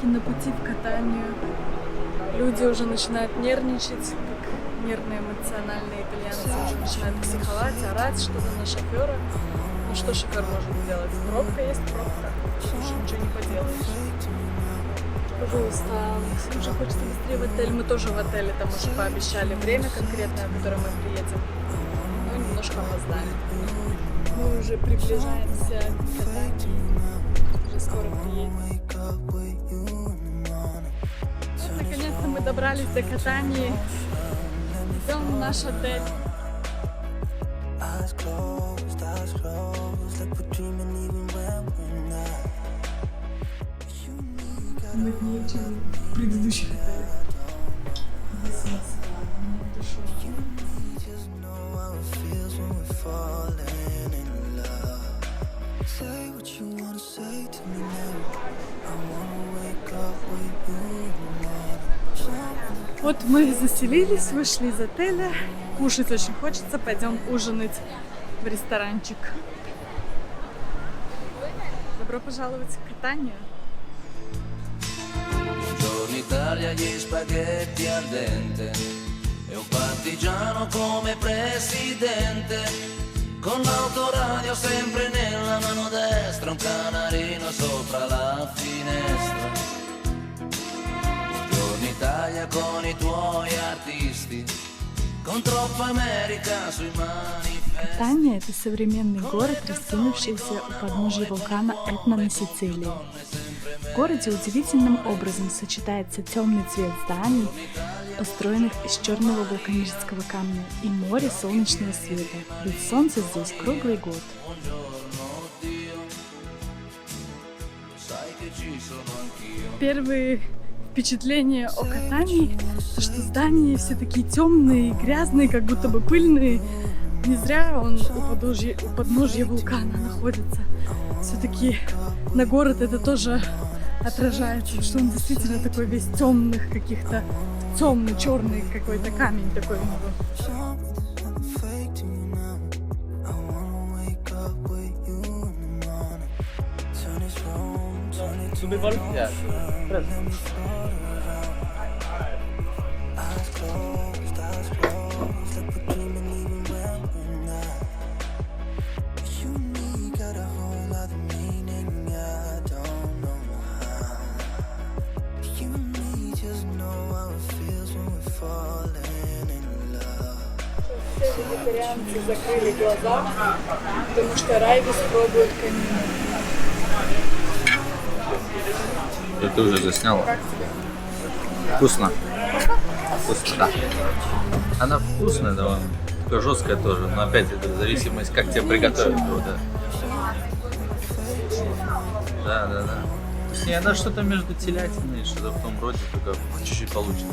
все-таки на пути в катанию. Люди уже начинают нервничать, как нервные эмоциональные итальянцы уже начинают психовать, орать что-то на шофера. Ну что шофер может сделать? Пробка есть пробка, уже ничего не поделаешь. Пожалуйста, Максим уже хочется быстрее в отель. Мы тоже в отеле там уже пообещали время конкретное, в которое мы приедем. Но немножко опоздали. Мы уже приближаемся к катанию. Уже скоро приедем. Наконец-то мы добрались до катания. Идем в наш отель. Моднее, чем в предыдущих отелях. Вот мы заселились, вышли из отеля. Кушать очень хочется. Пойдем ужинать в ресторанчик. Добро пожаловать в катание. Buongiorno Italia, gli spaghetti al dente e un partigiano come presidente con l'autoradio sempre nella mano destra, un canarino sopra la finestra. Buongiorno Italia con i tuoi artisti con troppa America sui manifesti. Катания – это современный город, раскинувшийся у подножия вулкана Этна на Сицилии. В городе удивительным образом сочетается темный цвет зданий, построенных из черного вулканического камня, и море солнечного света, ведь солнце здесь круглый год. Первые впечатления о катании – то, что здания все такие темные и грязные, как будто бы пыльные. Не зря он у подножья вулкана находится. Все-таки на город это тоже отражается, что он действительно такой весь темных каких-то, темный, черный какой-то камень такой у него. Все вегетарианцы закрыли глаза, потому что Райвис пробует канину. Ты уже засняла? Как тебе? Вкусно. Вкусно, да. Она вкусная довольно, только жесткая тоже, но опять это зависимость, как тебе приготовят его, да. Да. То есть она что-то между телятиной и что-то в том роде, только чуть-чуть получше.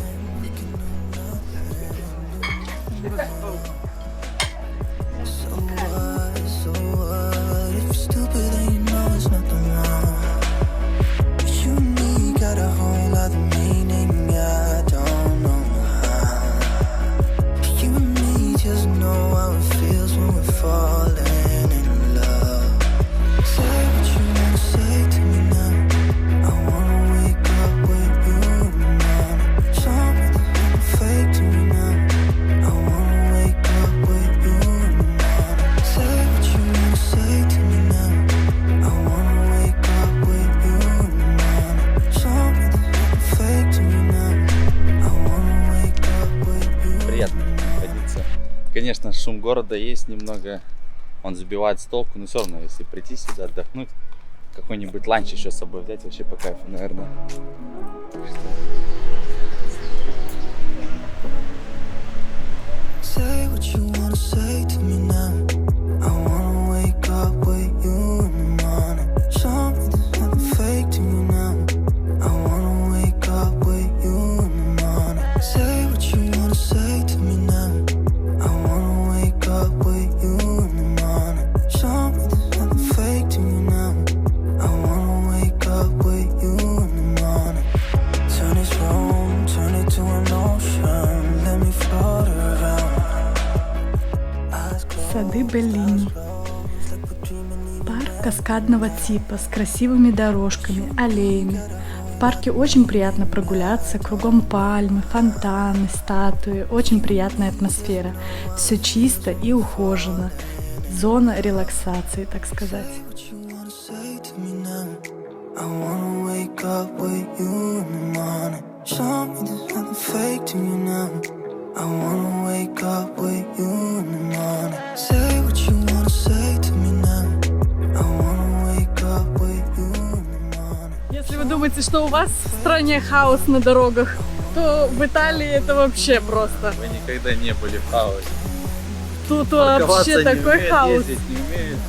Конечно, шум города есть немного, он сбивает с толку, но все равно, если прийти сюда отдохнуть, какой-нибудь ланч еще с собой взять, вообще по кайфу, наверное. Сады Беллини. Парк каскадного типа с красивыми дорожками, аллеями. В парке очень приятно прогуляться, кругом пальмы, фонтаны, статуи, очень приятная атмосфера. Все чисто и ухожено. Зона релаксации, так сказать. Если вы думаете, что у вас в стране хаос на дорогах, то в Италии это вообще просто. Вы никогда не были в хаосе. Тут вообще такой хаос. Ездить не умеют.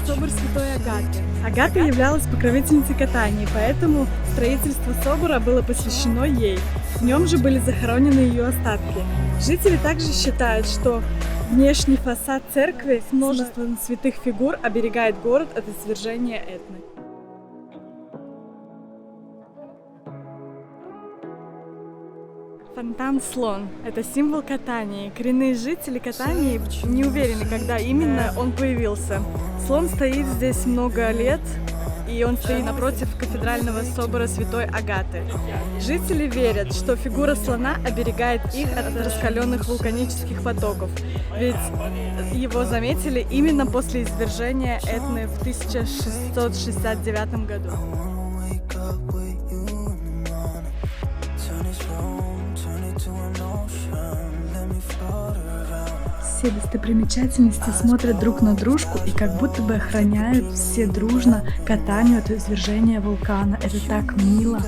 Собор Святой Агаты. Агата являлась покровительницей катания, поэтому строительство собора было посвящено ей. В нем же были захоронены ее остатки. Жители также считают, что внешний фасад церкви с множеством святых фигур оберегает город от извержения Этны. Фонтан Слон – это символ катания. Коренные жители Катании не уверены, когда именно он появился. Слон стоит здесь много лет, и он стоит напротив кафедрального собора Святой Агаты. Жители верят, что фигура слона оберегает их от раскаленных вулканических потоков, ведь его заметили именно после извержения Этны в 1669 году. Все достопримечательности смотрят друг на дружку и как будто бы охраняют все дружно катанию от извержения вулкана. Это так мило.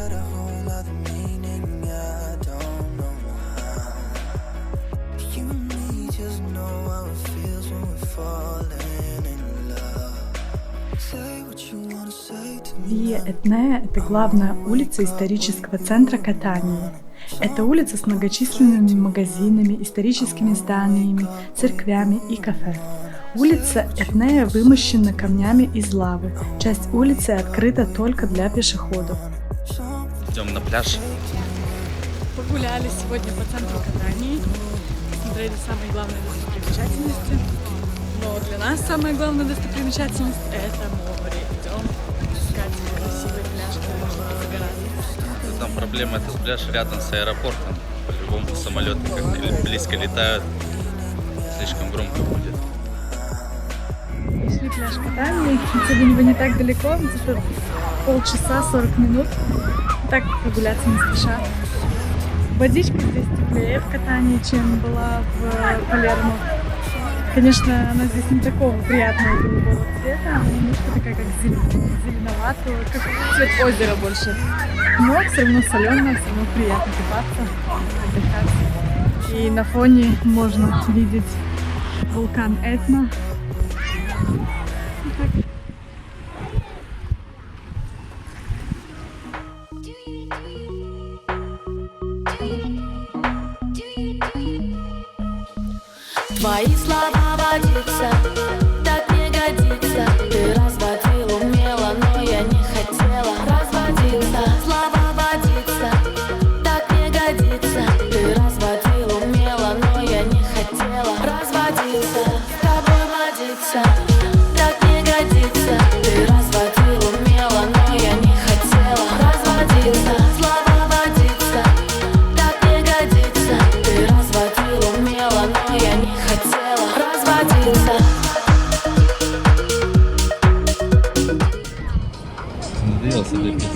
Виа Этнеа – это главная улица исторического центра Катании. Это улица с многочисленными магазинами, историческими зданиями, церквями и кафе. Улица Этнеа вымощена камнями из лавы. Часть улицы открыта только для пешеходов. Идем на пляж. Погуляли сегодня по центру Катании, смотрели самые главные достопримечательности. Но для нас самая главная достопримечательность – это море. Идем искать красивый пляж, где можно позагорать. Там проблема, это пляж рядом с аэропортом. По-любому самолеты как-то близко летают. Слишком громко будет. Пришли пляж Катании. Сегодня не так далеко, где-то полчаса, 40 минут. Так прогуляться не спеша. Водичка здесь теплее в Катании, чем была в Палермо. Конечно, она здесь не такого приятного голубого цвета, она немножко такая как зеленоватая, как цвет озера больше. Но все равно соленая, все равно приятно купаться, отдыхать. И на фоне можно видеть вулкан Этна. Твои слова водиться, так не годится. Ты разводил умело, но я не хотела разводиться. Слова водиться, так не годится. Ты разводил умело, но я не хотела разводиться. С тобой водиться, так не годится. Ты разводил умело, но я не хотела разводиться. Слова водиться, так не годится. Ты разводил умело, но я не хотела разводиться. Надоелся лепить.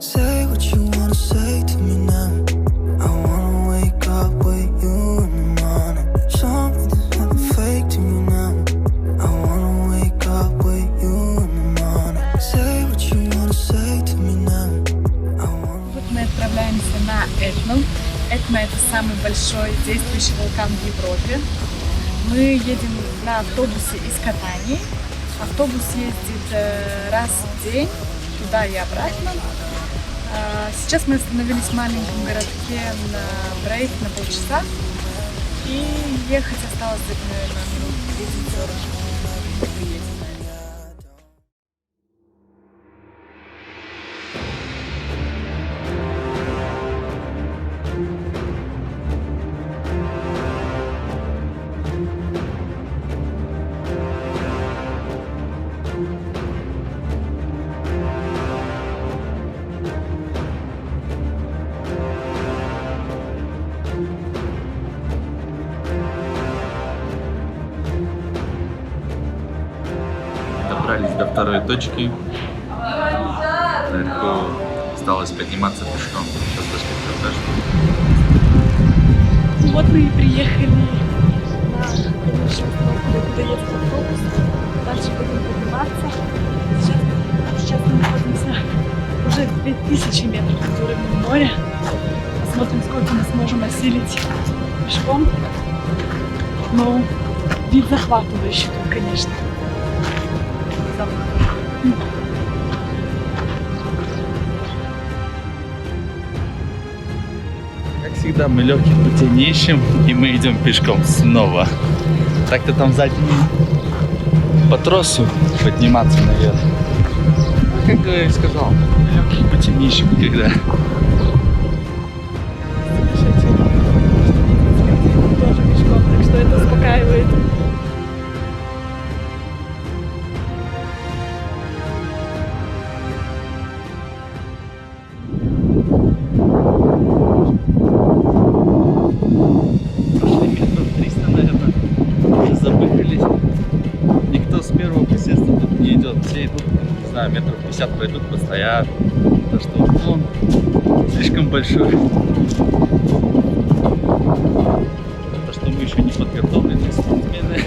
Say what you wanna say to me now. I wanna wake up with you in the morning. Show me there's nothing fake to me now. I wanna wake up with you in the morning. Say what you wanna say to me now. I wanna... Вот мы отправляемся на Этна — это самый большой действующий вулкан в Европе. Мы едем на автобусе из Катании. Автобус ездит раз в день, туда и обратно. Сейчас мы остановились в маленьком городке на брейк на полчаса. И ехать осталось, наверное, минут 30-40. Приедем. Добрались до второй точки. Наверху осталось подниматься пешком. Сейчас дошли к этажу. Вот мы и приехали на конечную остановку, куда едет автобус. Дальше будем подниматься. Сейчас мы находимся уже 2000 метров над уровнем моря. Посмотрим, сколько мы сможем осилить пешком. Но вид захватывающий тут, конечно. Как всегда, мы легких путей не ищем, и мы идем пешком снова. Так-то там сзади по тросу подниматься наверх. Как я и сказал, мы легких путей не ищем никогда. Тоже пешком, так что это успокаивает. Прошли метров 300, наверное. Уже забыхались. Никто с первого присеста тут не идет. Все идут, не знаю, метров 50 пройдут, постоят. То, что он слишком большой. То, что мы еще не подготовлены спортсмены.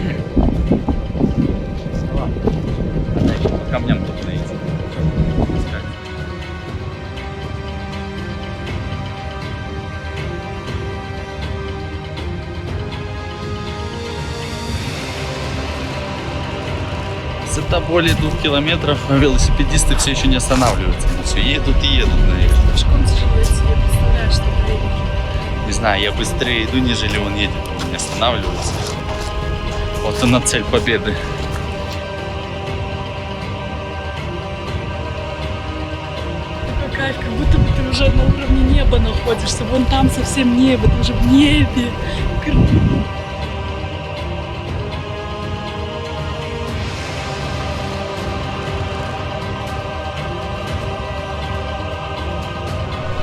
Она еще по камням тут найти. Высота более 2 километров, а велосипедисты все еще не останавливаются. Они все едут и едут наверх. Пешком тяжело идти, я представляю, что времени. Не знаю, я быстрее иду, нежели он едет. Он не останавливается. Вот она цель победы. Такой кайф, как будто бы ты уже на уровне неба находишься. Вон там совсем небо, ты уже в небе. Круто.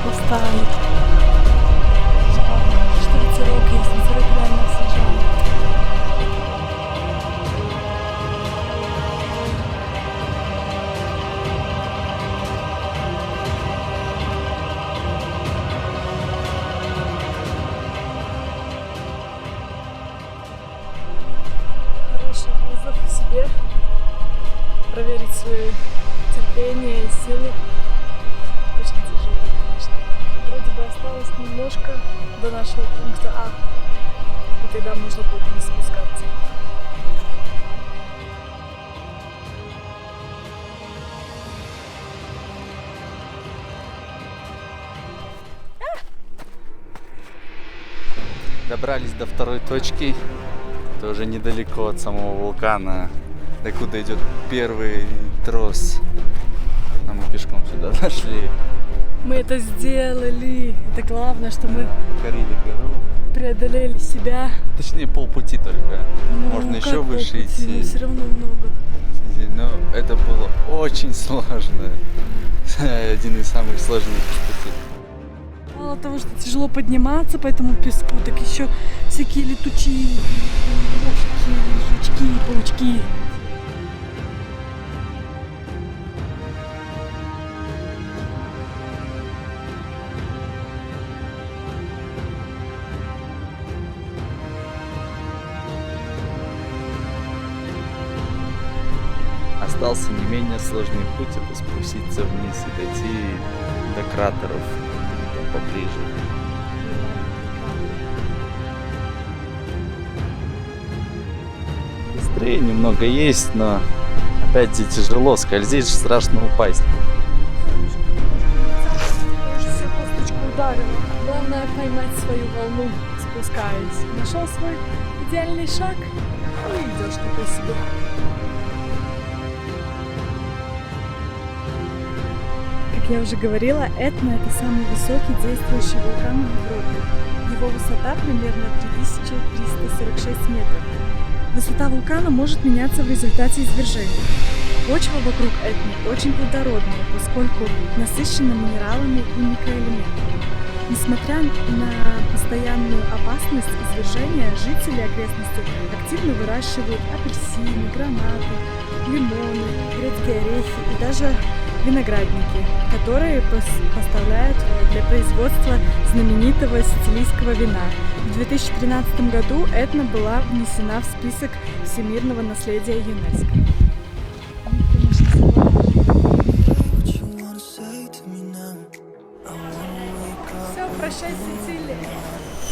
Устали. Что ветерок есть, ветерок реально освежает. Хороший вызов в себе. Проверить свое терпение и силы. Очень тяжело, конечно. Вроде бы осталось немножко до нашего пункта А. И тогда можно будет вниз спускаться. Добрались до второй точки. Это уже недалеко от самого вулкана, докуда идет первый трос. А мы пешком сюда дошли. Мы это сделали. Это главное, что мы Покорили гору. преодолели себя. Точнее, полпути только. Ну, Можно как еще выше полпути? идти. Но все равно много. Но это было очень сложно. Один из самых сложных путей. Мало того, что тяжело подниматься по этому песку, так еще всякие летучие мушки, жучки, паучки. Остался не менее сложный путь, это спуститься вниз и дойти до кратеров, там поближе. воды немного есть, но опять же тяжело, скользишь, страшно упасть. Уже все косточку ударила. Главное поймать свою волну, спускаясь. Нашел свой идеальный шаг и идешь такой себе. Как я уже говорила, Этна — это самый высокий действующий вулкан в Европе. Его высота примерно 3346 метров. Высота вулкана может меняться в результате извержения. Почва вокруг Этны очень плодородная, поскольку насыщена минералами и микроэлементами. Несмотря на постоянную опасность извержения, жители окрестностей активно выращивают апельсины, гранаты, лимоны, грецкие орехи и даже виноградники, которые поставляют для производства знаменитого сицилийского вина. В 2013 году Этна была внесена в список всемирного наследия ЮНЕСКО. What you wanna say to me now? I wanna wake up. Все, прощай, Сицилия.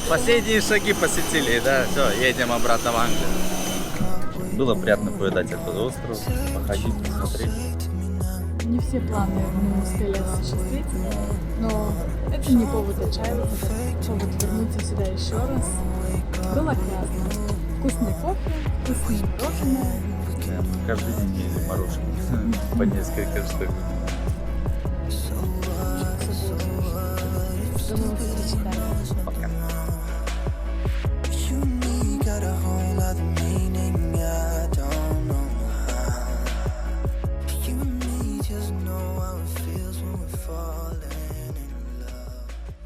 Последние шаги по Сицилии, да, все, едем обратно в Англию. Было приятно повидать этот остров, походить, посмотреть. Не все планы мы успели осуществить, но это не повод отчаиваться, это повод вернуться сюда еще раз. Было классно. Вкусный кофе, вкусное мороженое. Каждый день ели мороженое по несколько штук. До новых встреч, да. Пока. You and me got a whole lot of me.